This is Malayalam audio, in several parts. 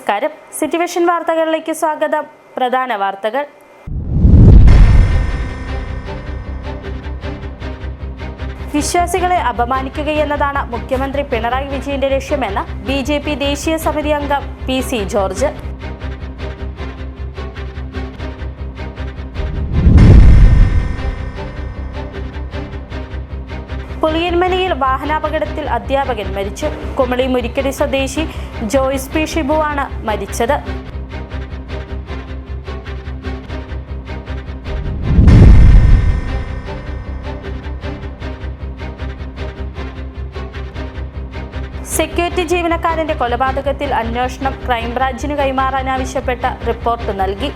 നമസ്കാരം. സിറ്റിവിഷൻ വാർത്തകളിലേക്ക് സ്വാഗതം. പ്രധാന വാർത്തകൾ. വിശ്വാസികളെ അപമാനിക്കുകയെന്നതാണ് മുഖ്യമന്ത്രി പിണറായി വിജയന്റെ ലക്ഷ്യമെന്ന് ബിജെപി ദേശീയ സമിതി അംഗം PC ജോർജ്. പുളിയൻമലയിൽ വാഹനാപകടത്തിൽ അധ്യാപകൻ മരിച്ചു. കുമളി മുരിക്കടി സ്വദേശി ജോയ്സ് പി ഷിബുവാണ് മരിച്ചത്. സെക്യൂരിറ്റി ജീവനക്കാരന്റെ കൊലപാതകത്തിൽ അന്വേഷണം ക്രൈംബ്രാഞ്ചിന് കൈമാറാനാവശ്യപ്പെട്ട റിപ്പോർട്ട് നൽകി.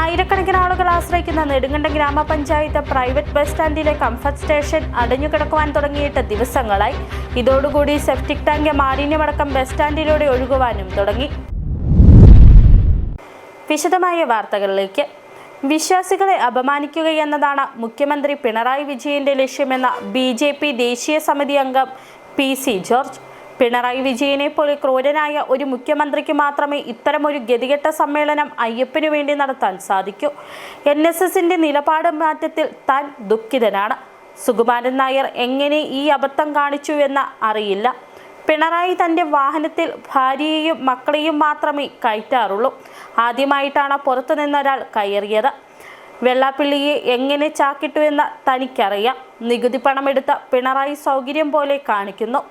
ആയിരക്കണക്കിന് ആളുകൾ ആശ്രയിക്കുന്ന നെടുങ്കണ്ടം ഗ്രാമപഞ്ചായത്ത് പ്രൈവറ്റ് ബസ് സ്റ്റാൻഡിലെ കംഫർട്ട് സ്റ്റേഷൻ അടഞ്ഞുകിടക്കുവാൻ തുടങ്ങിയിട്ട് ദിവസങ്ങളായി. ഇതോടുകൂടി സെപ്റ്റിക് ടാങ്ക് മാലിന്യമടക്കം ബസ് സ്റ്റാൻഡിലൂടെ ഒഴുകുവാനും തുടങ്ങി. വിശദമായ വാർത്തകളിലേക്ക്. വിശ്വാസികളെ അപമാനിക്കുകയെന്നതാണ് മുഖ്യമന്ത്രി പിണറായി വിജയന്റെ ലക്ഷ്യമെന്ന BJP ദേശീയ സമിതി അംഗം PC ജോർജ്. പിണറായി വിജയനെ പോലെ ക്രൂരനായ ഒരു മുഖ്യമന്ത്രിക്ക് മാത്രമേ ഇത്തരമൊരു ഗതികെട്ട സമ്മേളനം അയ്യപ്പനു വേണ്ടി നടത്താൻ സാധിക്കൂ. NSSന്റെ നിലപാട് മാറ്റത്തിൽ താൻ ദുഃഖിതനാണ്. സുകുമാരൻ നായർ എങ്ങനെ ഈ അബദ്ധം കാണിച്ചു എന്ന് അറിയില്ല. പിണറായി തൻ്റെ വാഹനത്തിൽ ഭാര്യയെയും മക്കളെയും മാത്രമേ കയറ്റാറുള്ളൂ. ആദ്യമായിട്ടാണ് പുറത്തുനിന്നൊരാൾ കയറിയത്. വെള്ളാപ്പള്ളിയെ എങ്ങനെ ചാക്കിട്ടു എന്ന് തനിക്കറിയാം. നികുതി പണമെടുത്ത പിണറായി സൗകര്യം പോലെ കാണിക്കുന്നു.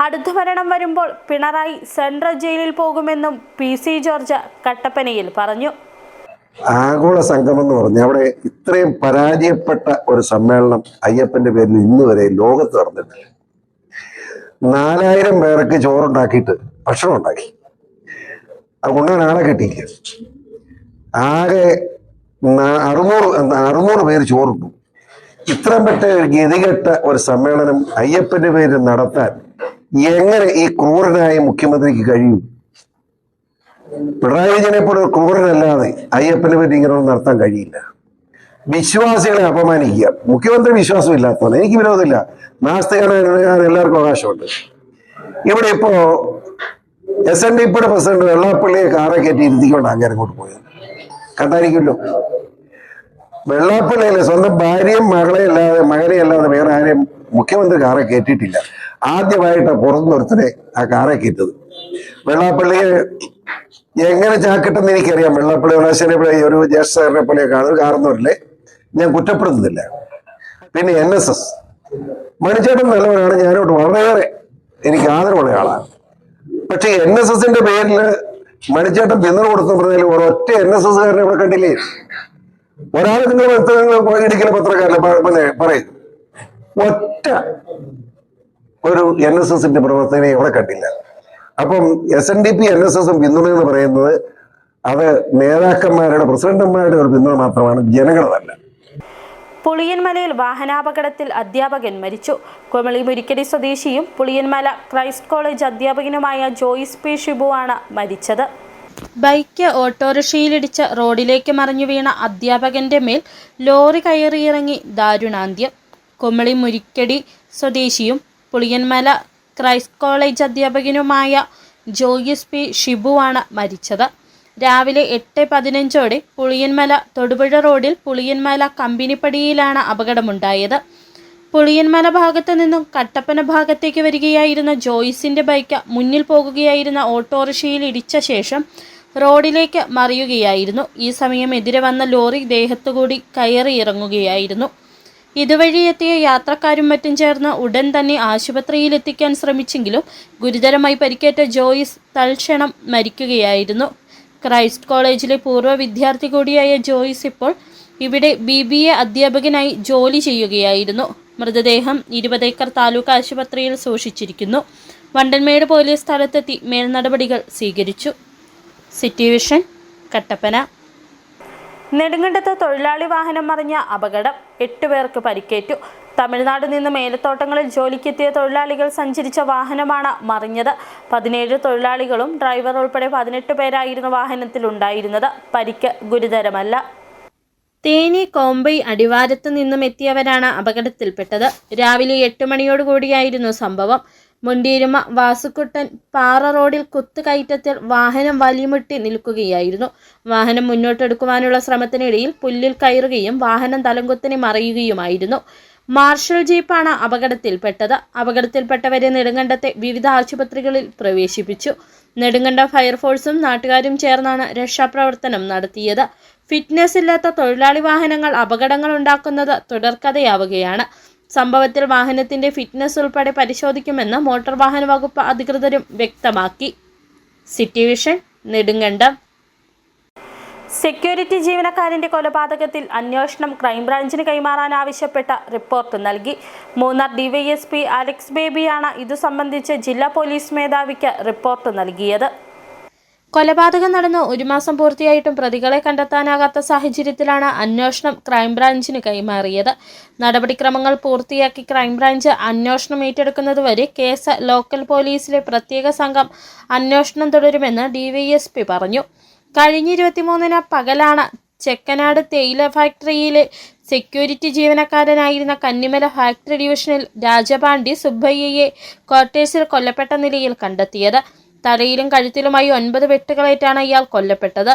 അടുത്ത ഭരണം വരുമ്പോൾ പിണറായി സെൻട്രൽ ജയിലിൽ പോകുമെന്നും PC ജോർജ് കട്ടപ്പനയിൽ പറഞ്ഞു. ആഗോള സംഗമം എന്ന് പറഞ്ഞാൽ അവിടെ ഇത്രയും പരാജയപ്പെട്ട ഒരു സമ്മേളനം അയ്യപ്പന്റെ പേരിൽ ഇന്ന് വരെ ലോകത്ത് നടന്നിട്ടില്ല. 4000 പേർക്ക് ചോറുണ്ടാക്കിയിട്ട് ഭക്ഷണം ഉണ്ടാക്കി. അത് കൊണ്ടാണ് ആളെ കിട്ടിയില്ല. ആകെ 600 പേര് ചോറുണ്ടു. ഇത്രയും പെട്ട ഗതികെട്ട ഒരു സമ്മേളനം അയ്യപ്പന്റെ പേരിൽ നടത്താൻ എങ്ങനെ ഈ ക്രൂരനായ മുഖ്യമന്ത്രിക്ക് കഴിയും? പിണറായി വിജയനെ പോലെ ക്രൂരനല്ലാതെ അയ്യപ്പന്റെ പേരിൽ ഇങ്ങനെ നടത്താൻ കഴിയില്ല. വിശ്വാസികളെ അപമാനിക്കുക. മുഖ്യമന്ത്രി വിശ്വാസം ഇല്ലാത്തതാണ്. എനിക്ക് വിരോധമില്ല. നാസ്തികനാണ് എല്ലാവർക്കും അവകാശമുണ്ട്. ഇവിടെ ഇപ്പോ SNDPയുടെ പ്രസിഡന്റ് വെള്ളാപ്പള്ളിയെ കാറെ കയറ്റി ഇരുത്തിക്കൊണ്ട് അങ്ങനെ അങ്ങോട്ട് പോയത് കണ്ടായിരിക്കുമല്ലോ. വെള്ളാപ്പള്ളിയല്ലേ സ്വന്തം ഭാര്യയും മകനെ അല്ലാതെ വേറെ ആരെയും മുഖ്യമന്ത്രി കാറെ കയറ്റിയിട്ടില്ല. ആദ്യമായിട്ട് പുറത്തുനിന്നൊരുത്തരെ ആ കാറെ കയറ്റത്. വെള്ളാപ്പള്ളിയെ എങ്ങനെ ചാക്കിട്ടെന്ന് എനിക്കറിയാം. വെള്ളാപ്പള്ളി ഒരു ജ്യേഷ്ഠനെ പോലെ കാരണവരില്ലേ, ഞാൻ കുറ്റപ്പെടുത്തുന്നില്ല. പിന്നെ NSS മണിച്ചേട്ടൻ നല്ലവനാണ്. ഞാനോട്ട് വളരെയേറെ എനിക്ക് ആദരവുള്ള ആളാണ്. പക്ഷെ NSSന്റെ പേരിൽ മണിച്ചേട്ടൻ പിന്തുണ കൊടുത്തു പറഞ്ഞാൽ ഒരൊറ്റ NSSകാരനെ ഇവിടെ കണ്ടില്ലേ? ഒരാൾ നിങ്ങൾ ഇടുക്കിലെ പത്രക്കാരനെ പറയും, ഒറ്റ ഒരു NSSന്റെ പ്രവർത്തകനെ ഇവിടെ കണ്ടില്ല. അപ്പം SNDP NSSും പിന്തുണ എന്ന് പറയുന്നത് അത് നേതാക്കന്മാരുടെ പ്രസിഡന്റുമാരുടെ ഒരു പിന്തുണ മാത്രമാണ്, ജനങ്ങളതല്ല. പുളിയൻമലയിൽ വാഹനാപകടത്തിൽ അധ്യാപകൻ മരിച്ചു. കുമളി മുരിക്കടി സ്വദേശിയും പുളിയൻമല ക്രൈസ്റ്റ് കോളേജ് അധ്യാപകനുമായ ജോയ്സ് P ഷിബുവാണ് മരിച്ചത്. ബൈക്ക് ഓട്ടോറിക്ഷയിലിടിച്ച് റോഡിലേക്ക് മറിഞ്ഞു വീണ അധ്യാപകന്റെ മേൽ ലോറി കയറിയിറങ്ങി ദാരുണാന്ത്യം. കുമളി മുരിക്കടി സ്വദേശിയും പുളിയൻമല ക്രൈസ്റ്റ് കോളേജ് അധ്യാപകനുമായ ജോയ്സ് P ഷിബുവാണ് മരിച്ചത്. രാവിലെ 8:15 പുളിയൻമല തൊടുപുഴ റോഡിൽ പുളിയൻമല കമ്പനിപ്പടിയിലാണ് അപകടമുണ്ടായത്. പുളിയൻമല ഭാഗത്തു നിന്നും കട്ടപ്പന ഭാഗത്തേക്ക് വരികയായിരുന്ന ജോയ്സിന്റെ ബൈക്ക് മുന്നിൽ പോകുകയായിരുന്ന ഓട്ടോറിക്ഷയിൽ ഇടിച്ച ശേഷം റോഡിലേക്ക് മറിയുകയായിരുന്നു. ഈ സമയം എതിരെ വന്ന ലോറി ദേഹത്തുകൂടി കയറിയിറങ്ങുകയായിരുന്നു. ഇതുവഴി എത്തിയ യാത്രക്കാരും മറ്റും ചേർന്ന് ഉടൻ തന്നെ ആശുപത്രിയിൽ എത്തിക്കാൻ ശ്രമിച്ചെങ്കിലും ഗുരുതരമായി പരിക്കേറ്റ ജോയ്സ് തൽക്ഷണം മരിക്കുകയായിരുന്നു. ക്രൈസ്റ്റ് കോളേജിലെ പൂർവ്വ വിദ്യാർത്ഥി കൂടിയായ ജോയ്സ് ഇപ്പോൾ ഇവിടെ BBA അധ്യാപകനായി ജോലി ചെയ്യുകയായിരുന്നു. മൃതദേഹം 20 ഏക്കർ താലൂക്ക് ആശുപത്രിയിൽ സൂക്ഷിച്ചിരിക്കുന്നു. വണ്ടൻമേട് പോലീസ് സ്ഥലത്തെത്തി മേൽനടപടികൾ സ്വീകരിച്ചു. സിറ്റിവിഷൻ കട്ടപ്പന. നെടുങ്കണ്ടത്ത് തൊഴിലാളി വാഹനം മറിഞ്ഞ അപകടം, 8 പേർക്ക് പരിക്കേറ്റു. തമിഴ്നാട് നിന്ന് മേലത്തോട്ടങ്ങളിൽ ജോലിക്കെത്തിയ തൊഴിലാളികൾ സഞ്ചരിച്ച വാഹനമാണ് മറിഞ്ഞത്. 17 തൊഴിലാളികളും ഡ്രൈവർ ഉൾപ്പെടെ 18 പേരായിരുന്നു വാഹനത്തിലുണ്ടായിരുന്നത്. പരിക്ക് ഗുരുതരമല്ല. തേനി കോമ്പൈ അടിവാരത്ത് നിന്നും എത്തിയവരാണ് അപകടത്തിൽപ്പെട്ടത്. രാവിലെ 8 മണിയോടുകൂടിയായിരുന്നു സംഭവം. മുണ്ടീരുമ വാസുക്കുട്ടൻ പാറ റോഡിൽ കുത്തുകയറ്റത്തിൽ വാഹനം വലിമുട്ടി നിൽക്കുകയായിരുന്നു. വാഹനം മുന്നോട്ടെടുക്കുവാനുള്ള ശ്രമത്തിനിടയിൽ പുല്ലിൽ കയറുകയും വാഹനം തലംകുത്തനെ മറിയുകയുമായിരുന്നു. മാർഷൽ ജീപ്പാണ് അപകടത്തിൽപ്പെട്ടത്. അപകടത്തിൽപ്പെട്ടവരെ നെടുങ്കണ്ടത്തെ വിവിധ ആശുപത്രികളിൽ പ്രവേശിപ്പിച്ചു. നെടുങ്കണ്ടം ഫയർഫോഴ്സും നാട്ടുകാരും ചേർന്നാണ് രക്ഷാപ്രവർത്തനം നടത്തിയത്. ഫിറ്റ്നസ് ഇല്ലാത്ത തൊഴിലാളി വാഹനങ്ങൾ അപകടങ്ങൾ ഉണ്ടാക്കുന്നത് തുടർക്കഥയാവുകയാണ്. സംഭവത്തിൽ വാഹനത്തിന്റെ ഫിറ്റ്നസ് ഉൾപ്പെടെ പരിശോധിക്കുമെന്ന് മോട്ടോർ വാഹന വകുപ്പ് അധികൃതരും വ്യക്തമാക്കി. City vision, Nedumkandam. സെക്യൂരിറ്റി ജീവനക്കാരന്റെ കൊലപാതകത്തിൽ അന്വേഷണം ക്രൈംബ്രാഞ്ചിന് കൈമാറാൻ ആവശ്യപ്പെട്ട റിപ്പോർട്ട് നൽകി. മൂന്നാർ ഡിവൈഎസ്പി അലക്സ് ബേബിയാണ് ഇതു സംബന്ധിച്ച് ജില്ലാ പോലീസ് മേധാവിക്ക് റിപ്പോർട്ട് നൽകിയത്. കൊലപാതകം നടന്ന് 1 മാസം പൂർത്തിയായിട്ടും പ്രതികളെ കണ്ടെത്താനാകാത്ത സാഹചര്യത്തിലാണ് അന്വേഷണം ക്രൈംബ്രാഞ്ചിന് കൈമാറിയത്. നടപടിക്രമങ്ങൾ പൂർത്തിയാക്കി ക്രൈംബ്രാഞ്ച് അന്വേഷണം ഏറ്റെടുക്കുന്നതുവരെ കേസ് ലോക്കൽ പോലീസിലെ പ്രത്യേക സംഘം അന്വേഷണം തുടരുമെന്ന് ഡിവൈഎസ്പി പറഞ്ഞു. കഴിഞ്ഞ 23-ന് പകലാണ് ചെക്കനാട് തേയില ഫാക്ടറിയിലെ സെക്യൂരിറ്റി ജീവനക്കാരനായിരുന്ന കന്നിമല ഫാക്ടറി ഡിവിഷനിൽ രാജപാണ്ഡി സുബ്ബയ്യയെ ക്വാർട്ടേഴ്സിൽ കൊല്ലപ്പെട്ട നിലയിൽ കണ്ടെത്തിയത്. തലയിലും കഴുത്തിലുമായി 9 വെട്ടുകളേറ്റാണ് ഇയാൾ കൊല്ലപ്പെട്ടത്.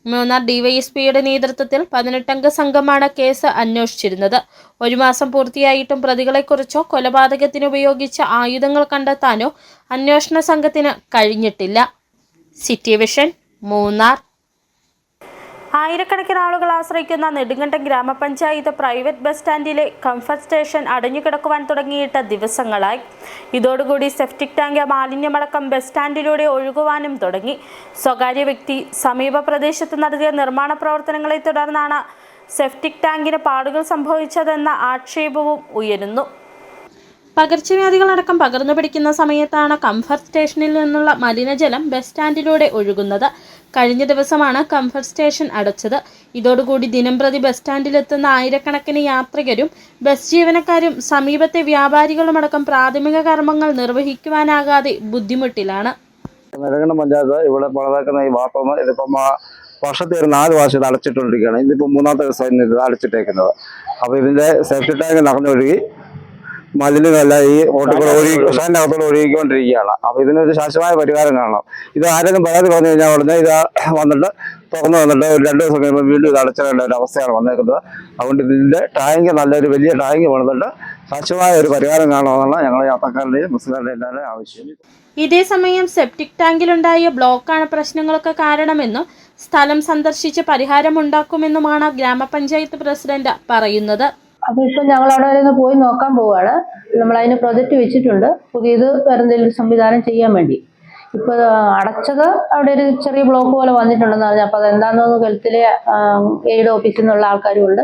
മൂന്നാർ ഡിവൈഎസ്പിയുടെ നേതൃത്വത്തിൽ 18-അംഗ സംഘമാണ് കേസ് അന്വേഷിച്ചിരുന്നത്. 1 മാസം പൂർത്തിയായിട്ടും പ്രതികളെക്കുറിച്ചോ കൊലപാതകത്തിന് ഉപയോഗിച്ച ആയുധങ്ങൾ കണ്ടെത്താനോ അന്വേഷണ സംഘത്തിന് കഴിഞ്ഞിട്ടില്ല. City vision, Munnar. ആയിരക്കണക്കിന് ആളുകൾ ആശ്രയിക്കുന്ന നെടുങ്കണ്ടം ഗ്രാമപഞ്ചായത്ത് പ്രൈവറ്റ് ബസ് സ്റ്റാൻഡിലെ കംഫർട്ട് സ്റ്റേഷൻ അടഞ്ഞുകിടക്കുവാൻ തുടങ്ങിയിട്ട് ദിവസങ്ങളായി. ഇതോടുകൂടി സെപ്റ്റിക് ടാങ്ക് മാലിന്യമടക്കം ബസ് സ്റ്റാൻഡിലൂടെ ഒഴുകുവാനും തുടങ്ങി. സ്വകാര്യ വ്യക്തി സമീപ പ്രദേശത്ത് നടത്തിയ നിർമ്മാണ പ്രവർത്തനങ്ങളെ തുടർന്നാണ് സെപ്റ്റിക് ടാങ്കിന് പാടുകൾ സംഭവിച്ചതെന്ന ആക്ഷേപവും ഉയരുന്നു. പകർച്ചവ്യാധികളടക്കം പകർന്നു പിടിക്കുന്ന സമയത്താണ് കംഫർട്ട് സ്റ്റേഷനിൽ നിന്നുള്ള മലിനജലം ബസ് സ്റ്റാൻഡിലൂടെ ഒഴുകുന്നത്. കഴിഞ്ഞ ദിവസമാണ് കംഫർട്ട് സ്റ്റേഷൻ അടച്ചത്. ഇതോടുകൂടി ദിനംപ്രതി ബസ് സ്റ്റാൻഡിലെത്തുന്ന ആയിരക്കണക്കിന് യാത്രികരും ബസ് ജീവനക്കാരും സമീപത്തെ വ്യാപാരികളുമടക്കം പ്രാഥമിക കർമ്മങ്ങൾ നിർവഹിക്കുവാനാകാതെ ബുദ്ധിമുട്ടിലാണ്. നെടുങ്കണ്ടം പഞ്ചായത്ത് ഇവിടെ പണിതാക്കുന്ന ഈ ബാത്റൂം ഇതിപ്പം വർഷത്തിൽ ഒരു 4 വർഷം ഇത് അടച്ചിട്ടുകൊണ്ടിരിക്കുകയാണ്. ഇതിപ്പോൾ 3-ാമത്തെ ദിവസം ഇത് അടച്ചിട്ടേക്കുന്നത്. അപ്പോൾ ഇതിൻ്റെ സേഫ്റ്റി ടാങ്ക് നിറഞ്ഞൊഴുകി മലിനമല്ല ഈ റോട്ടിൽ സ്റ്റേഷനകത്തോട് ഒഴുകിക്കൊണ്ടിരിക്കുകയാണ്. അപ്പോൾ ഇതിനൊരു ശാശ്വതമായ പരിഹാരം കാണണം. ഇത് ആരെങ്കിലും പരാതി പറഞ്ഞു കഴിഞ്ഞാൽ ഉടനെ ഇത് വന്നിട്ട് തുറന്നു വന്നിട്ട് ഒരു 2 ദിവസം കഴിയുമ്പോൾ വീണ്ടും ഇത് അടച്ചിടേണ്ട ഒരു അവസ്ഥയാണ് വന്നേക്കുന്നത്. അതുകൊണ്ട് ഇതിൻ്റെ ടാങ്ക് നല്ലൊരു വലിയ ടാങ്ക് വന്നിട്ട് ശാശ്വതമായ ഒരു പരിഹാരം കാണണമെന്നാണ് ഞങ്ങളെ യാത്രക്കാരുടെയും ബസ്സുകാരുടെയും എല്ലാവരുടെയും ആവശ്യം. ഇതേസമയം സെപ്റ്റിക് ടാങ്കിലുണ്ടായ ബ്ലോക്കാണ് പ്രശ്നങ്ങൾക്ക് കാരണമെന്നും സ്ഥലം സന്ദർശിച്ച് പരിഹാരമുണ്ടാക്കുമെന്നുമാണ് ഗ്രാമപഞ്ചായത്ത് പ്രസിഡന്റ് പറയുന്നത്. അപ്പോൾ ഇപ്പം ഞങ്ങൾ അവിടെ വരെ ഒന്ന് പോയി നോക്കാൻ പോവുകയാണ്. നമ്മളതിന് പ്രൊജക്റ്റ് വെച്ചിട്ടുണ്ട്, പുതിയത് വേറെ എന്തെങ്കിലും സംവിധാനം ചെയ്യാൻ വേണ്ടി. ഇപ്പോൾ അടച്ചത് അവിടെ ഒരു ചെറിയ ബ്ലോക്ക് പോലെ വന്നിട്ടുണ്ടെന്ന് പറഞ്ഞാൽ അപ്പോൾ അതെന്താണെന്ന് ഹെൽത്തിലെ എയ്ഡ് ഓഫീസിൽ നിന്നുള്ള ആൾക്കാരും ഉണ്ട്.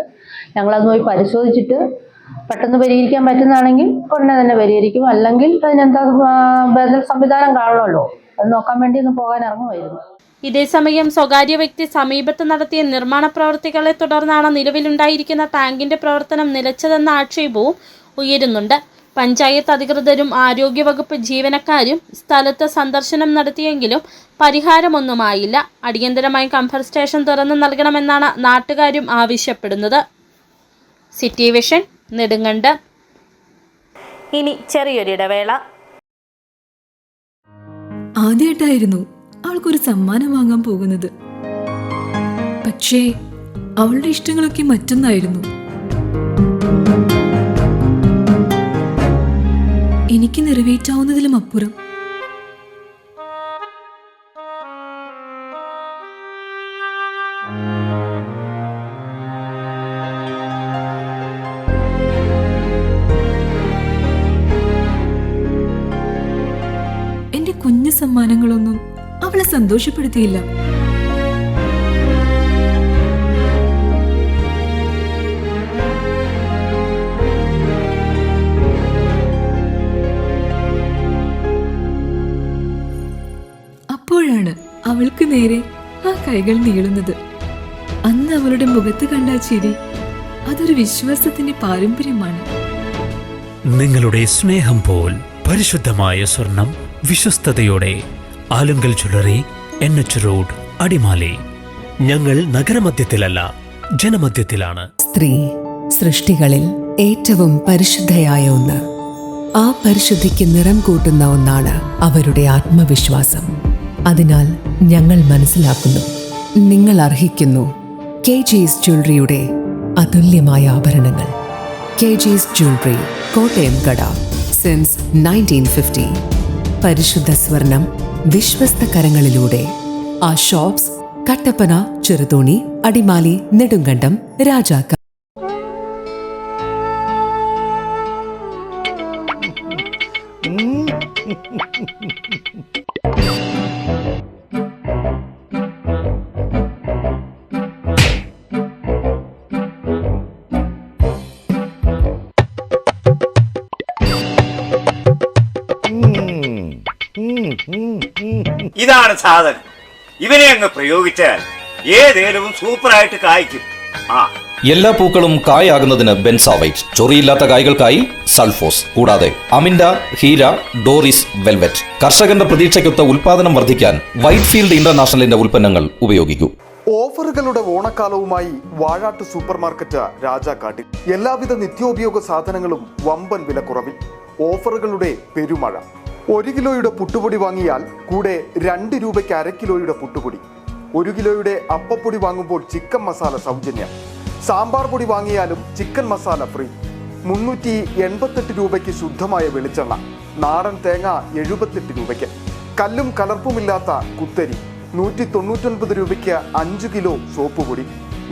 ഞങ്ങളത് പോയി പരിശോധിച്ചിട്ട് പെട്ടെന്ന് പരിഹരിക്കാൻ പറ്റുന്നതാണെങ്കിൽ ഉടനെ തന്നെ പരിഹരിക്കും. അല്ലെങ്കിൽ അതിനെന്താ ബദൽ സംവിധാനം കാണണമല്ലോ, അത് നോക്കാൻ വേണ്ടി ഒന്ന് പോകാൻ ഇറങ്ങുമായിരുന്നു. ഇതേസമയം സ്വകാര്യ വ്യക്തി സമീപത്ത് നടത്തിയ നിർമ്മാണ പ്രവർത്തികളെ തുടർന്നാണ് നിലവിലുണ്ടായിരിക്കുന്ന ടാങ്കിന്റെ പ്രവർത്തനം നിലച്ചതെന്ന ആക്ഷേപവും ഉയരുന്നുണ്ട്. പഞ്ചായത്ത് അധികൃതരും ആരോഗ്യവകുപ്പ് ജീവനക്കാരും സ്ഥലത്ത് സന്ദർശനം നടത്തിയെങ്കിലും പരിഹാരമൊന്നുമായില്ല. അടിയന്തരമായി കംഫർട്ട് സ്റ്റേഷൻ തുറന്നു നൽകണമെന്നാണ് നാട്ടുകാരും ആവശ്യപ്പെടുന്നത്. City vision, Nedumkandam. ഇനി ചെറിയൊരിടവേള. ആദ്യമായിട്ടായിരുന്നു അവൾക്കൊരു സമ്മാനം വാങ്ങാൻ പോകുന്നത്. പക്ഷേ അവളുടെ ഇഷ്ടങ്ങളൊക്കെ മറ്റൊന്നായിരുന്നു. എനിക്ക് നിറവേറ്റാവുന്നതിലും അപ്പുറം. എന്റെ കുഞ്ഞു സമ്മാനങ്ങളൊന്നും അവളെ സന്തോഷപ്പെടുത്തിയില്ല. അപ്പോഴാണ് അവൾക്ക് നേരെ ആ കൈകൾ നീളുന്നത്. അന്ന് അവളുടെ മുഖത്ത് കണ്ട ചിരി അതൊരു വിശ്വാസത്തിന്റെ പാരമ്പര്യമാണ്. നിങ്ങളുടെ സ്നേഹം പോൽ പരിശുദ്ധമായ സ്വർണം വിശ്വസ്തയോടെ Alunkal jewellery, NH road, Adimali. ഞങ്ങൾ നഗരമധ്യത്തിലല്ല, ജനമധ്യത്തിലാണ്. സ്ത്രീ സൃഷ്ടികളിൽ ഏറ്റവും പരിശുദ്ധയായ ഒന്ന്. ആ പരിശുദ്ധിക്ക് നിറം കൂട്ടുന്ന ഒന്നാണ് അവരുടെ ആത്മവിശ്വാസം. അതിനാൽ ഞങ്ങൾ മനസ്സിലാക്കുന്നു, നിങ്ങൾ അർഹിക്കുന്നു KG's ജ്വല്ലറിയുടെ അതുല്യമായ ആഭരണങ്ങൾ. KG's ജ്വല്ലറി, കോട്ടയം കട, സിൻസ് 1950. പരിശുദ്ധ സ്വർണം വിശ്വസ്ത കരങ്ങളിലൂടെ. ആ ഷോപ്സ് കട്ടപ്പന, ചെറുതോണി, അടിമാലി, നെടുങ്കണ്ടം, രാജാക്ക. ഇതാണ് സാധനം. ഇവനെ അങ്ങ് പ്രയോഗിച്ചാൽ ഏതേലവും സൂപ്പറായിട്ട് കായ്ക്കും. എല്ലാ പൂക്കളും കായാകുന്നതിന് ബെൻസാവൈറ്റ്, ചൊറിയില്ലാത്ത കായ്കൾക്കായി സൾഫോസ്, കൂടാതെ അമിൻഡ, ഹീര, ഡോറിസ്, വെൽവെറ്റ്. കർഷകന്റെ പ്രതീക്ഷയ്ക്കൊത്ത ഉൽപാദനം വർദ്ധിക്കാൻ വൈറ്റ്ഫീൽഡ് ഇന്റർനാഷണലിന്റെ ഉൽപ്പന്നങ്ങൾ ഉപയോഗിക്കൂ. ഓഫറുകളുടെ ഓണക്കാലവുമായി വാഴാട്ട് സൂപ്പർ മാർക്കറ്റ് രാജാക്കാട്ടിൽ. എല്ലാവിധ നിത്യോപയോഗ സാധനങ്ങളും വമ്പൻ വിലക്കുറവിൽ. ഓഫറുകളുടെ പെരുമഴ. 1 കിലോയുടെ പുട്ടുപൊടി വാങ്ങിയാൽ കൂടെ 2 രൂപയ്ക്ക് 1/2 കിലോയുടെ പുട്ടുപൊടി. 1 കിലോയുടെ അപ്പപ്പൊടി വാങ്ങുമ്പോൾ ചിക്കൻ മസാല സൗജന്യം. സാമ്പാർ പൊടി വാങ്ങിയാലും ചിക്കൻ മസാല ഫ്രീ. 388 രൂപയ്ക്ക് ശുദ്ധമായ വെളിച്ചെണ്ണ. നാടൻ തേങ്ങ 78 രൂപയ്ക്ക്. കല്ലും കലർപ്പുമില്ലാത്ത കുത്തരി 199 രൂപയ്ക്ക് 5 കിലോ സോപ്പ് പൊടി.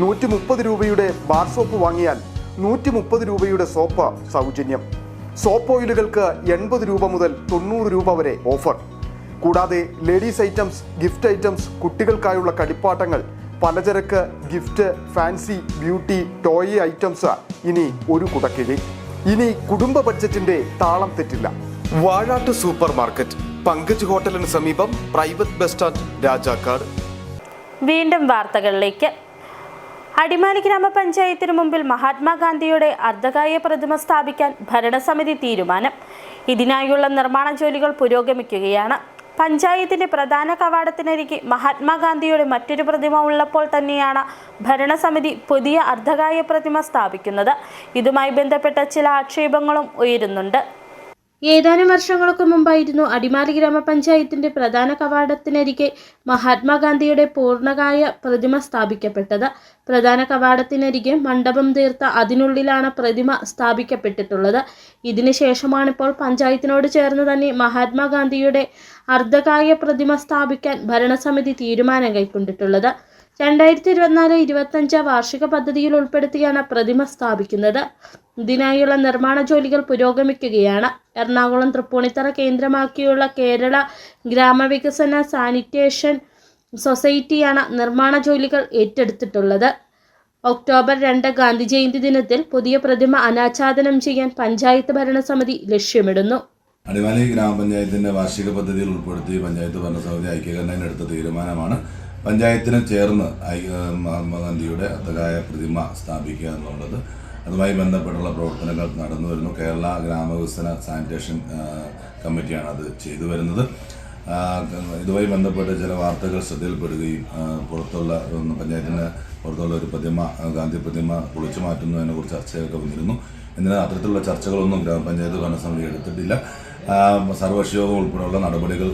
130 രൂപയുടെ ബാർ സോപ്പ് വാങ്ങിയാൽ 130 രൂപയുടെ സോപ്പ് സൗജന്യം. സോപ്പ് ഓയിലുകൾക്ക് 80 രൂപ മുതൽ 90 രൂപ വരെ ഓഫർ. കൂടാതെ ലേഡീസ് ഐറ്റംസ്, ഗിഫ്റ്റ് ഐറ്റംസ്, കുട്ടികൾക്കായുള്ള കളിപ്പാട്ടങ്ങൾ, പലചരക്ക്, gift, fancy, beauty, toy items ഇനി ഒരു കുടക്കീഴിൽ. ഇനി കുടുംബ ബഡ്ജറ്റിന്റെ താളം തെറ്റില്ല. വാഴാട്ട് സൂപ്പർ മാർക്കറ്റ്, പങ്കജ് ഹോട്ടലിന് സമീപം, പ്രൈവറ്റ് ബസ് സ്റ്റാൻഡ്, രാജാക്കാട്. വീണ്ടും വാർത്തകളിലേക്ക്. അടിമാലി ഗ്രാമപഞ്ചായത്തിന് മുമ്പിൽ മഹാത്മാഗാന്ധിയുടെ അർദ്ധകായ പ്രതിമ സ്ഥാപിക്കാൻ ഭരണസമിതി തീരുമാനം. ഇതിനായുള്ള നിർമ്മാണ ജോലികൾ പുരോഗമിക്കുകയാണ്. പഞ്ചായത്തിന്റെ പ്രധാന കവാടത്തിനരികെ മഹാത്മാഗാന്ധിയുടെ മറ്റൊരു പ്രതിമ ഉള്ളപ്പോൾ തന്നെയാണ് ഭരണസമിതി പുതിയ അർദ്ധകായ പ്രതിമ സ്ഥാപിക്കുന്നത്. ഇതുമായി ബന്ധപ്പെട്ട ചില ആക്ഷേപങ്ങളും ഉയരുന്നുണ്ട്. ഏതാനും വർഷങ്ങൾക്ക് മുമ്പായിരുന്നു അടിമാലി ഗ്രാമപഞ്ചായത്തിന്റെ പ്രധാന കവാടത്തിനരികെ മഹാത്മാഗാന്ധിയുടെ പൂർണ്ണകായ പ്രതിമ സ്ഥാപിക്കപ്പെട്ടത്. പ്രധാന കവാടത്തിനരികെ മണ്ഡപം തീർത്ത അതിനുള്ളിലാണ് പ്രതിമ സ്ഥാപിക്കപ്പെട്ടിട്ടുള്ളത്. ഇതിനുശേഷമാണിപ്പോൾ പഞ്ചായത്തിനോട് ചേർന്ന് തന്നെ മഹാത്മാഗാന്ധിയുടെ അർദ്ധകായ പ്രതിമ സ്ഥാപിക്കാൻ ഭരണസമിതി തീരുമാനം കൈക്കൊണ്ടിട്ടുള്ളത്. 2024-25 വാർഷിക പദ്ധതിയിൽ ഉൾപ്പെടുത്തിയാണ് പ്രതിമ സ്ഥാപിക്കുന്നത്. ഇതിനായുള്ള നിർമ്മാണ ജോലികൾ പുരോഗമിക്കുകയാണ്. എറണാകുളം തൃപ്പൂണിത്തറ കേന്ദ്രമാക്കിയുള്ള കേരള ഗ്രാമവികസന സാനിറ്റേഷൻ സൊസൈറ്റിയാണ് നിർമ്മാണ ജോലികൾ ഏറ്റെടുത്തിട്ടുള്ളത്. ഒക്ടോബർ 2 ഗാന്ധി ജയന്തി ദിനത്തിൽ പുതിയ പ്രതിമ അനാച്ഛാദനം ചെയ്യാൻ പഞ്ചായത്ത് ഭരണസമിതി ലക്ഷ്യമിടുന്നു. അടിമാലി ഗ്രാമപഞ്ചായത്തിന്റെ വാർഷിക പദ്ധതിയിൽ ഉൾപ്പെടുത്തി പഞ്ചായത്ത് ഭരണസമിതി ഐക്യകണ്ഠേന എടുത്ത തീരുമാനമാണ് പഞ്ചായത്തിന് ചേർന്ന് മഹാത്മാഗാന്ധിയുടെ അർദ്ധകായ പ്രതിമ സ്ഥാപിക്കുക എന്നുള്ളത്. അതുമായി ബന്ധപ്പെട്ടുള്ള പ്രവർത്തനങ്ങൾ നടന്നു വരുന്നു. കേരള ഗ്രാമവികസന സാനിറ്റേഷൻ കമ്മിറ്റിയാണ് അത് ചെയ്തു വരുന്നത്. ഇതുമായി ബന്ധപ്പെട്ട് ചില വാർത്തകൾ ശ്രദ്ധയിൽപ്പെടുകയും പഞ്ചായത്തിന് പുറത്തുള്ള ഒരു പ്രതിമ, ഗാന്ധി പ്രതിമ പൊളിച്ചു മാറ്റുന്നതിനെ കുറിച്ച് ചർച്ചയൊക്കെ വന്നിരുന്നു. എന്നാൽ അത്തരത്തിലുള്ള ചർച്ചകളൊന്നും ഗ്രാമപഞ്ചായത്ത് ഭരണസമിതി എടുത്തിട്ടില്ല. സർവകക്ഷിയോഗം ഉൾപ്പെടെയുള്ള നടപടികൾ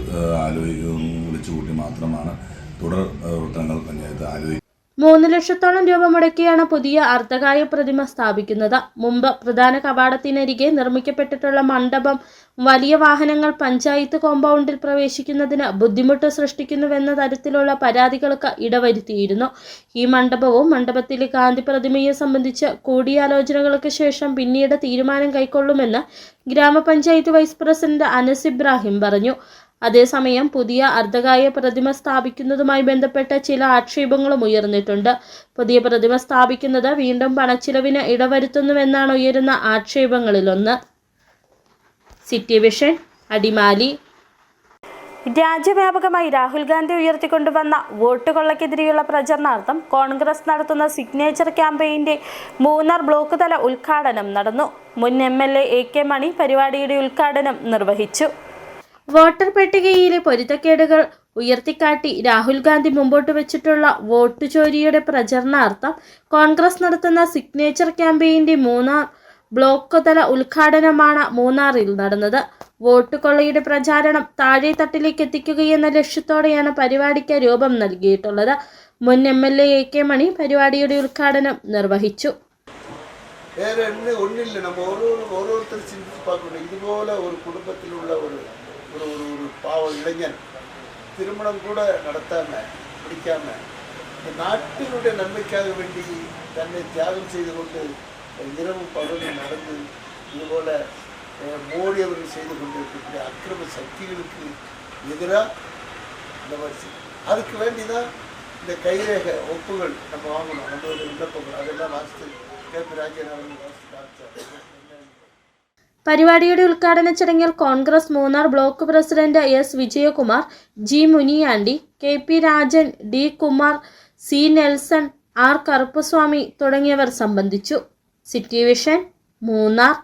വിളിച്ചുകൂട്ടി മാത്രമാണ് തുടർ പ്രവർത്തനങ്ങൾ പഞ്ചായത്ത് ആലോചിക്കുന്നത്. 3 ലക്ഷത്തോളം രൂപ മുടക്കിയാണ് പുതിയ അർദ്ധകായ പ്രതിമ സ്ഥാപിക്കുന്നത്. മുമ്പ് പ്രധാന കവാടത്തിനരികെ നിർമ്മിക്കപ്പെട്ടിട്ടുള്ള മണ്ഡപം വലിയ വാഹനങ്ങൾ പഞ്ചായത്ത് കോമ്പൗണ്ടിൽ പ്രവേശിക്കുന്നതിന് ബുദ്ധിമുട്ട് സൃഷ്ടിക്കുന്നുവെന്ന തരത്തിലുള്ള പരാതികൾക്ക് ഇടവരുത്തിയിരുന്നു. ഈ മണ്ഡപവും മണ്ഡപത്തിലെ ഗാന്ധി പ്രതിമയെ സംബന്ധിച്ച് കൂടിയാലോചനകൾക്ക് ശേഷം പിന്നീട് തീരുമാനം കൈക്കൊള്ളുമെന്ന് ഗ്രാമപഞ്ചായത്ത് വൈസ് പ്രസിഡന്റ് അനസ് ഇബ്രാഹിം പറഞ്ഞു. അതേസമയം പുതിയ അർദ്ധകായ പ്രതിമ സ്ഥാപിക്കുന്നതുമായി ബന്ധപ്പെട്ട ചില ആക്ഷേപങ്ങളും ഉയർന്നിട്ടുണ്ട്. പുതിയ പ്രതിമ സ്ഥാപിക്കുന്നത് വീണ്ടും പണച്ചിലവിന് ഇടവരുത്തുന്നുവെന്നാണ് ഉയരുന്ന ആക്ഷേപങ്ങളിലൊന്ന്. City vision, Adimali. രാജ്യവ്യാപകമായി രാഹുൽ ഗാന്ധി ഉയർത്തിക്കൊണ്ടുവന്ന വോട്ട് കൊള്ളയ്ക്കെതിരെയുള്ള പ്രചരണാർത്ഥം കോൺഗ്രസ് നടത്തുന്ന സിഗ്നേച്ചർ ക്യാമ്പയിന്റെ മൂന്നാർ ബ്ലോക്ക് തല ഉദ്ഘാടനം നടന്നു. മുൻ MLA AK മണി പരിപാടിയുടെ ഉദ്ഘാടനം നിർവഹിച്ചു. വോട്ടർ പട്ടികയിലെ പൊരുത്തക്കേടുകൾ ഉയർത്തിക്കാട്ടി രാഹുൽ ഗാന്ധി മുമ്പോട്ട് വെച്ചിട്ടുള്ള വോട്ട് ചോരിയുടെ പ്രചരണാർത്ഥം കോൺഗ്രസ് നടത്തുന്ന സിഗ്നേച്ചർ ക്യാമ്പയിന്റെ മൂന്നാർ ബ്ലോക്ക് തല ഉദ്ഘാടനമാണ് മൂന്നാറിൽ നടന്നത്. വോട്ട് കൊള്ളയുടെ പ്രചാരണം താഴെ തട്ടിലേക്ക് എത്തിക്കുകയെന്ന ലക്ഷ്യത്തോടെയാണ് പരിപാടിക്ക് രൂപം നൽകിയിട്ടുള്ളത്. മുൻ MLA AK മണി പരിപാടിയുടെ ഉദ്ഘാടനം നിർവഹിച്ചു. വേറെ ഒന്നില്ല, നമ്മൾ ഓരോരുത്തർ ചിന്തിച്ച് பார்க்கணும். ഇതുപോലെ ഒരു കുടുംബത്തിലുള്ള ഒരു പാവ ഇളഞ്ഞൻ திருமணம் கூட நடத்தாம பிடிக்காம நாட்டினுடைய நன்மைக்காக வேண்டி தன்னை தியாகம் செய்து கொண்டு இரவும் பகலும் நடந்து இதுபோல மோடி அவர்கள் செய்து கொண்டிருக்கக்கூடிய அக்கிரம சக்திகளுக்கு எதிராக இந்த மாதிரி அதுக்கு வேண்டிதான் இந்த கைரேக ஒப்புகள் நம்ம வாங்கணும். நம்மளுடைய விண்ணப்பங்கள் அதெல்லாம் வாசித்து கேபி ராஜன் அவர்கள் வாசித்து காமிச்சார். പരിപാടിയുടെ ഉദ്ഘാടന ചടങ്ങിൽ Congress Munnar block president S. Vijayakumar, G. Muniyandi, KP Rajan, D. Kumar, C. Nelson, R. Karuppaswamy തുടങ്ങിയവർ സംബന്ധിച്ചു. City vision, Munnar.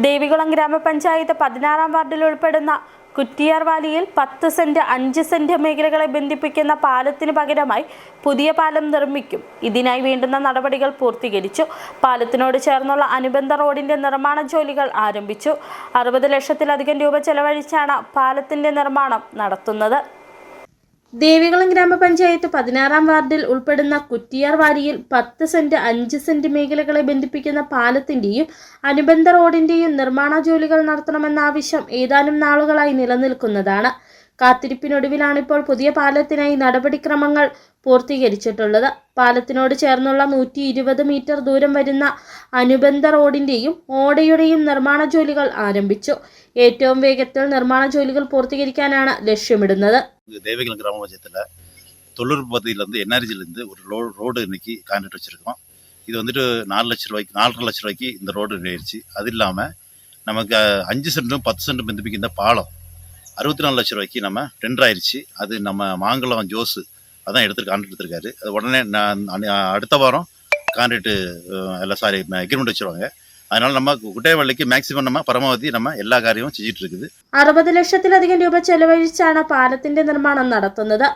ദേവികുളം ഗ്രാമപഞ്ചായത്ത് 16-ാം വാർഡിൽ ഉൾപ്പെടുന്ന കുറ്റിയാർ വാലിയിൽ 10 സെന്റ് 5 സെന്റ് മേഖലകളെ ബന്ധിപ്പിക്കുന്ന പാലത്തിന് പകരമായി പുതിയ പാലം നിർമ്മിക്കും. ഇതിനായി വേണ്ടുന്ന നടപടികൾ പൂർത്തീകരിച്ചു. പാലത്തിനോട് ചേർന്നുള്ള അനുബന്ധ റോഡിന്റെ നിർമ്മാണ ജോലികൾ ആരംഭിച്ചു. 60 ലക്ഷത്തിലധികം രൂപ ചെലവഴിച്ചാണ് പാലത്തിന്റെ നിർമ്മാണം നടത്തുന്നത്. ദേവികുളം ഗ്രാമപഞ്ചായത്ത് 16-ാം വാർഡിൽ ഉൾപ്പെടുന്ന കുറ്റിയാർ വാലിയിൽ 10 സെന്റ് 5 സെന്റ് മേഖലകളെ ബന്ധിപ്പിക്കുന്ന പാലത്തിന്റെയും അനുബന്ധ റോഡിന്റെയും നിർമ്മാണ ജോലികൾ നടത്തണമെന്ന ആവശ്യം ഏതാനും നാളുകളായി നിലനിൽക്കുന്നതാണ്. കാത്തിരിപ്പിനൊടുവിലാണ് ഇപ്പോൾ പുതിയ പാലത്തിനായി നടപടിക്രമങ്ങൾ പൂർത്തീകരിച്ചിട്ടുള്ളത്. പാലത്തിനോട് ചേർന്നുള്ള 120 മീറ്റർ ദൂരം വരുന്ന അനുബന്ധ റോഡിന്റെയും ഓടയുടെയും നിർമ്മാണ ജോലികൾ ആരംഭിച്ചു. ഏറ്റവും വേഗത്തിൽ നിർമ്മാണ ജോലികൾ പൂർത്തീകരിക്കാനാണ് ലക്ഷ്യമിടുന്നത്. தேவிகுளம் கிராம பஞ்சாயத்தில் தொழில்நுட்ப பகுதியிலேருந்து NRGலேருந்து ஒரு ரோடு இன்னைக்கு கான்ட்ராக்ட் வச்சுருக்கோம். இது வந்துட்டு 4 லட்ச ரூபாய்க்கு 4.5 லட்ச ரூபாய்க்கு இந்த ரோடு ஆயிடுச்சு. அது இல்லாமல் நமக்கு 5 சென்ட்டும் 10 சென்ட்டும் பந்திப்பிக்கின்ற பாலம் 64 லட்ச ரூபாய்க்கு நம்ம டெண்டர் ஆயிடுச்சு. அது நம்ம மாங்குளம் ஜோஸு அதான் கான்ட்ராக்ட் எடுத்திருக்காரு. அது உடனே அடுத்த வாரம் கான்ட்ராக்டு எக்ரிமெண்ட் வச்சுருவாங்க. அதனால நம்ம കുട്ടയവള്ളിക്ക് മാക്സിമം നമ്മ പരമാവധി നമ്മ എല്ലാ കാര്യവും ചെയ്തിട്ട് இருக்குது. 60 ലക്ഷത്തിലധികം രൂപ ചെലവഴിച്ചാണ് പാലത്തിന്റെ നിർമ്മാണം നടത്തുന്നത്.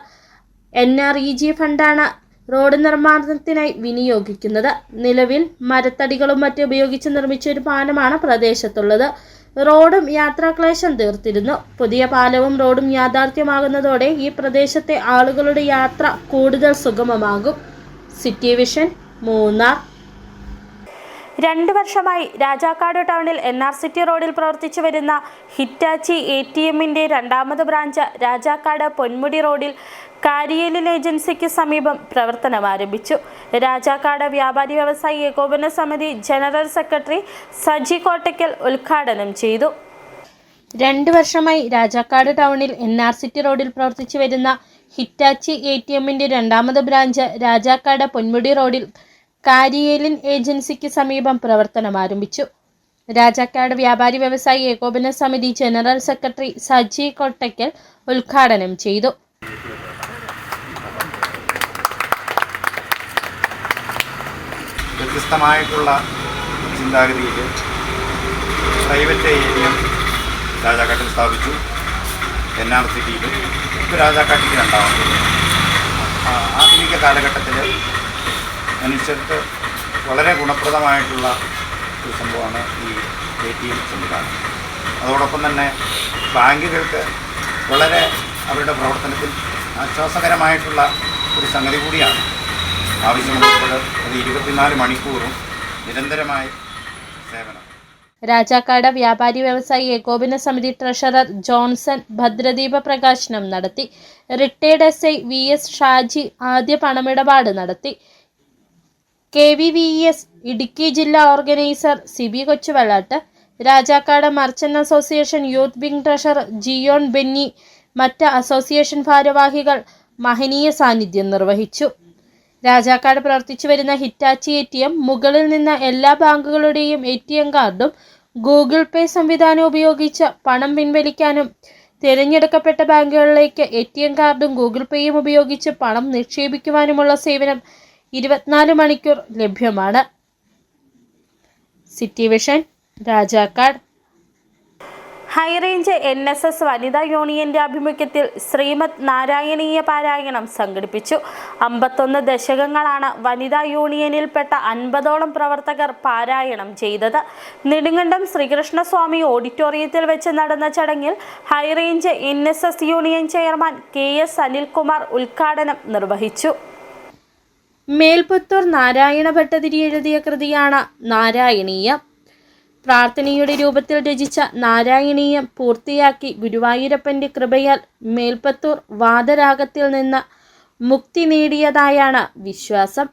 NREG ഫണ്ടാണ് റോഡ് നിർമ്മാണത്തിനായി വിനിയോഗിക്കുന്നത്. നിലവിൽ മരത്തടികളും മറ്റും ഉപയോഗിച്ച് നിർമ്മിച്ച ഒരു പാലമാണ് പ്രദേശത്തുള്ളത്. റോഡും യാത്രാക്ലേശം തീർത്തിരുന്നു. പുതിയ പാലവും റോഡും യാഥാർത്ഥ്യമാകുന്നതോടെ ഈ പ്രദേശത്തെ ആളുകളുടെ യാത്ര കൂടുതൽ സുഗമമാകും. City vision, Munnar. 2 വർഷമായി രാജാക്കാട് ടൗണിൽ NRCT റോഡിൽ പ്രവർത്തിച്ചു വരുന്ന ഹിറ്റാച്ചി ATMന്റെ 2ാമത് ബ്രാഞ്ച് രാജാക്കാട് പൊന്മുടി റോഡിൽ കാരിയേലിൽ ഏജൻസിക്ക് സമീപം പ്രവർത്തനം ആരംഭിച്ചു. രാജാക്കാട് വ്യാപാരി വ്യവസായി ഏകോപന സമിതി ജനറൽ സെക്രട്ടറി സജി കോട്ടയ്ക്കൽ ഉദ്ഘാടനം ചെയ്തു. 2 വർഷമായി രാജാക്കാട് ടൗണിൽ NRCT റോഡിൽ പ്രവർത്തിച്ചു വരുന്ന ഹിറ്റാച്ചി ATMന്റെ 2ാമത് ബ്രാഞ്ച് രാജാക്കാട് പൊന്മുടി റോഡിൽ കാരിയേലിൻ ഏജൻസിക്ക് സമീപം പ്രവർത്തനം ആരംഭിച്ചു. രാജാക്കാട് വ്യാപാരി വ്യവസായി ഏകോപന സമിതി ജനറൽ സെക്രട്ടറി സജി കോട്ടയ്ക്കൽ ഉദ്ഘാടനം ചെയ്തു. വ്യത്യസ്തമായിട്ടുള്ള ചിന്താഗതിയിൽ പ്രൈവറ്റ് ATM രാജാക്കാട്ടിൽ സ്ഥാപിച്ചു. NRCTയിലും ഇപ്പോൾ രാജാക്കാട്ടിൽ 2ാമത്. ആധുനിക കാലഘട്ടത്തിൽ മനുഷ്യർക്ക് വളരെ ഗുണപ്രദമായിട്ടുള്ള ഒരു സംഭവമാണ് ഈ ATM സംവിധാനം. അതോടൊപ്പം തന്നെ ബാങ്കുകൾക്ക് വളരെ അവരുടെ പ്രവർത്തനത്തിൽ ആശ്വാസകരമായിട്ടുള്ള ഒരു സംഗതി കൂടിയാണ്. ആവശ്യമുള്ളപ്പോൾ അത് 24 മണിക്കൂറും നിരന്തരമായി സേവനം. രാജാക്കാട് വ്യാപാരി വ്യവസായി ഏകോപന സമിതി ട്രഷറർ ജോൺസൺ ഭദ്രദീപ പ്രകാശനം നടത്തി. റിട്ടയർഡ് SI VS ഷാജി ആദ്യ പണമിടപാട് നടത്തി. KVVES ഇടുക്കി ജില്ലാ organiser Sibi Kochuvellat, Rajakkad merchant association youth wing treasurer Jiyon Benny, മറ്റ് അസോസിയേഷൻ ഭാരവാഹികൾ മഹനീയ സാന്നിധ്യം നിർവഹിച്ചു. രാജാക്കാട് പ്രവർത്തിച്ചു വരുന്ന ഹിറ്റാച്ചി ATM മുകളിൽ നിന്ന് എല്ലാ ബാങ്കുകളുടെയും ATM കാർഡും ഗൂഗിൾ പേ സംവിധാനം ഉപയോഗിച്ച് പണം പിൻവലിക്കാനും തിരഞ്ഞെടുക്കപ്പെട്ട ബാങ്കുകളിലേക്ക് ATM കാർഡും ഗൂഗിൾ പേയും ഉപയോഗിച്ച് പണം നിക്ഷേപിക്കുവാനുമുള്ള സേവനം 24 മണിക്കൂർ ലഭ്യമാണ്. City vision, Rajakkad. High range NSS വനിതാ യൂണിയന്റെ ആഭിമുഖ്യത്തിൽ ശ്രീമദ് നാരായണീയ പാരായണം സംഘടിപ്പിച്ചു. 51 ദശകങ്ങളാണ് വനിതാ യൂണിയനിൽപ്പെട്ട 50ഓളം പ്രവർത്തകർ പാരായണം ചെയ്തത്. നെടുങ്കണ്ടം ശ്രീകൃഷ്ണസ്വാമി ഓഡിറ്റോറിയത്തിൽ വെച്ച് നടന്ന ചടങ്ങിൽ high range NSS union chairman KS Anilkumar ഉദ്ഘാടനം നിർവഹിച്ചു. മേൽപുത്തൂർ നാരായണ ഭട്ടതിരി എഴുതിയ കൃതിയാണ് നാരായണീയം. പ്രാർത്ഥനയുടെ രൂപത്തിൽ രചിച്ച നാരായണീയം പൂർത്തിയാക്കി ഗുരുവായൂരപ്പന്റെ കൃപയാൽ മേൽപ്പത്തൂർ വാദരാഗത്തിൽ നിന്ന് മുക്തി നേടിയതായാണ് വിശ്വാസം.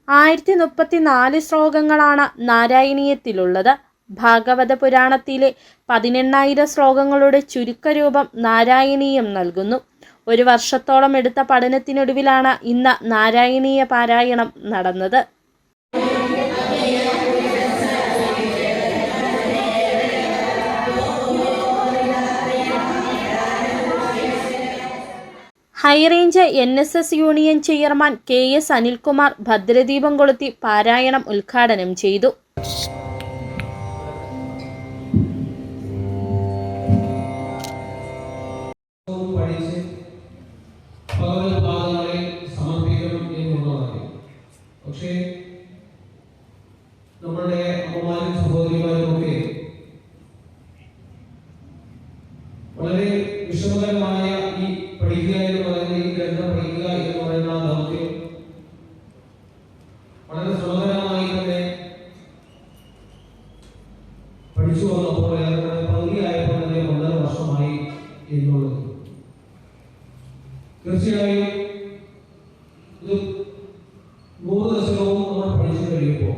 1034 ശ്ലോകങ്ങളാണ് നാരായണീയത്തിലുള്ളത്. ഭാഗവത പുരാണത്തിലെ 18,000 ശ്ലോകങ്ങളുടെ ചുരുക്കരൂപം നാരായണീയം നൽകുന്നു. 1 വർഷത്തോളം എടുത്ത പഠനത്തിനൊടുവിലാണ് ഇന്ന് നാരായണീയ പാരായണം നടന്നത്. High range NSS union chairman KS Anilkumar ഭദ്രദീപം കൊളുത്തി പാരായണം ഉദ്ഘാടനം ചെയ്തു. നമ്മളുടെ അമ്മമാരും സഹോദരിമാരും ഒക്കെ വളരെ വിഷമകരമായ ഈ പഠിക്കുക എന്ന് പറയുന്ന ഈ ഗ്രന്ഥം പഠിക്കുക എന്ന് പറയുന്ന ദൗത്യം വളരെ ശ്രമകരമായി തന്നെ പഠിച്ചു വന്നപ്പോൾ പകുതിയായപ്പോൾ തന്നെ 1.5 വർഷമായി എന്നുള്ളത്. തീർച്ചയായും ഇത് 100 ദശകവും നമ്മൾ പഠിച്ചു കഴിയുമ്പോൾ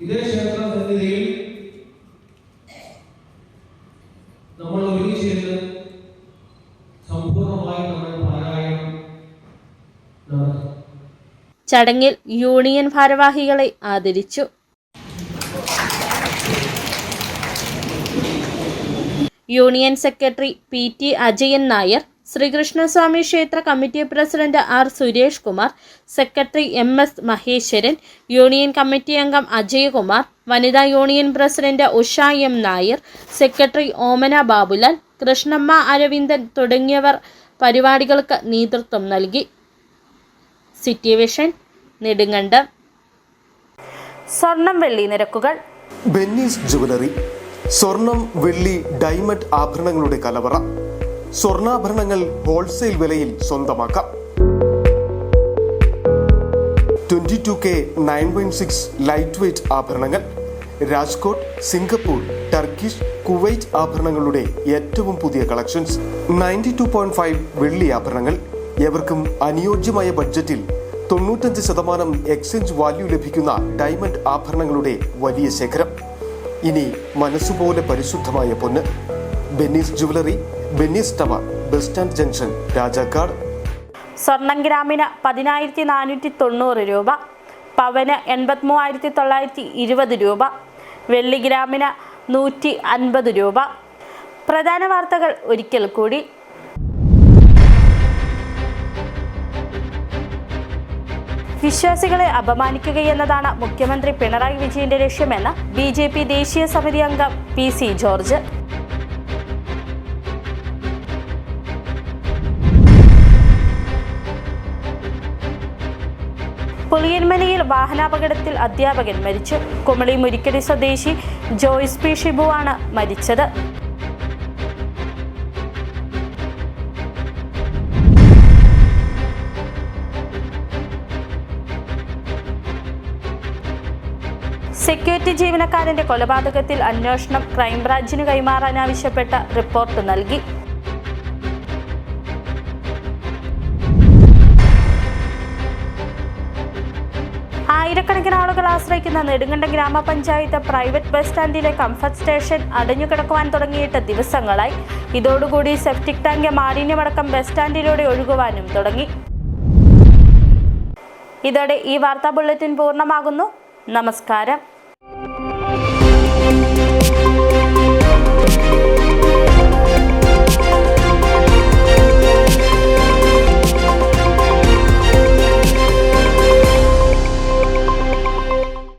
ഇതേ ക്ഷേത്ര സന്നിധിയിൽ നമ്മൾ ഒരുമിച്ചിരുന്ന് സമ്പൂർണ്ണമായി നമ്മൾ പാരായണം നടത്തും. ചടങ്ങിൽ യൂണിയൻ ഭാരവാഹികളെ ആദരിച്ചു. Union secretary PT Ajayan Nair, Sreekrishnaswamy ക്ഷേത്ര committee president R Suresh Kumar, secretary MS Maheswaran, union committee അംഗം അജയകുമാർ, വനിതാ union president Usha M Nair, secretary Omana Babulal, Krishnamma Aravindan തുടങ്ങിയവർ പരിപാടികൾക്ക് നേതൃത്വം നൽകി. City vision, Nedumkandam. സ്വർണം വെള്ളി നിരക്കുകൾ. ബെന്നീസ് ജുവലറി, സ്വർണം വെള്ളി ഡയമണ്ട് ആഭരണങ്ങളുടെ കലവറ. സ്വർണ്ണാഭരണങ്ങൾ ഹോൾസെയിൽ വിലയിൽ സ്വന്തമാക്കാം. 22K 916 ലൈറ്റ് വെയ്റ്റ് ആഭരണങ്ങൾ, രാജ്കോട്ട്, സിംഗപ്പൂർ, ടർക്കിഷ്, കുവൈറ്റ് ആഭരണങ്ങളുടെ ഏറ്റവും പുതിയ കളക്ഷൻസ്. 92.5 വെള്ളി ആഭരണങ്ങൾ. എവർക്കും അനുയോജ്യമായ ബഡ്ജറ്റിൽ 95% എക്സ്ചേഞ്ച് വാല്യൂ ലഭിക്കുന്ന ഡയമണ്ട് ആഭരണങ്ങളുടെ വലിയ ശേഖരം. ഇനി മനസ്സുപോലെ പരിശുദ്ധമായ പൊന്ന്. Benny's jewellery, Benny's tower, bus stand junction, Rajakkad. സ്വർണം ഗ്രാമിന് 10,490 രൂപ, പവന് 83,920 രൂപ, വെള്ളി ഗ്രാമിന് 150 രൂപ. പ്രധാന വാർത്തകൾ ഒരിക്കൽ കൂടി. വിശ്വാസികളെ അപമാനിക്കുകയെന്നതാണ് മുഖ്യമന്ത്രി പിണറായി വിജയന്റെ ലക്ഷ്യമെന്ന് BJP ദേശീയ സമിതി അംഗം PC ജോർജ്. പുളിയൻമലയിൽ വാഹനാപകടത്തിൽ അധ്യാപകൻ മരിച്ചു. കുമളി മുരിക്കടി സ്വദേശി ജോയ്സ് P ഷിബുവാണ് മരിച്ചത്. സെക്യൂരിറ്റി ജീവനക്കാരന്റെ കൊലപാതകത്തിൽ അന്വേഷണം ക്രൈംബ്രാഞ്ചിന് കൈമാറാനാവശ്യപ്പെട്ട റിപ്പോർട്ട് നൽകി. ആയിരക്കണക്കിന് ആളുകൾ ആശ്രയിക്കുന്ന നെടുങ്കണ്ടം ഗ്രാമപഞ്ചായത്ത് പ്രൈവറ്റ് ബസ് സ്റ്റാൻഡിലെ കംഫർട്ട് സ്റ്റേഷൻ അടഞ്ഞുകിടക്കുവാൻ തുടങ്ങിയിട്ട് ദിവസങ്ങളായി. ഇതോടുകൂടി സെപ്റ്റിക് ടാങ്ക് മാലിന്യമടക്കം ബസ് സ്റ്റാൻഡിലൂടെ ഒഴുകുവാനും തുടങ്ങി. ഇതോടെ ഈ വാർത്താ ബുള്ളറ്റിൻ പൂർണ്ണമാകുന്നു. നമസ്കാരം.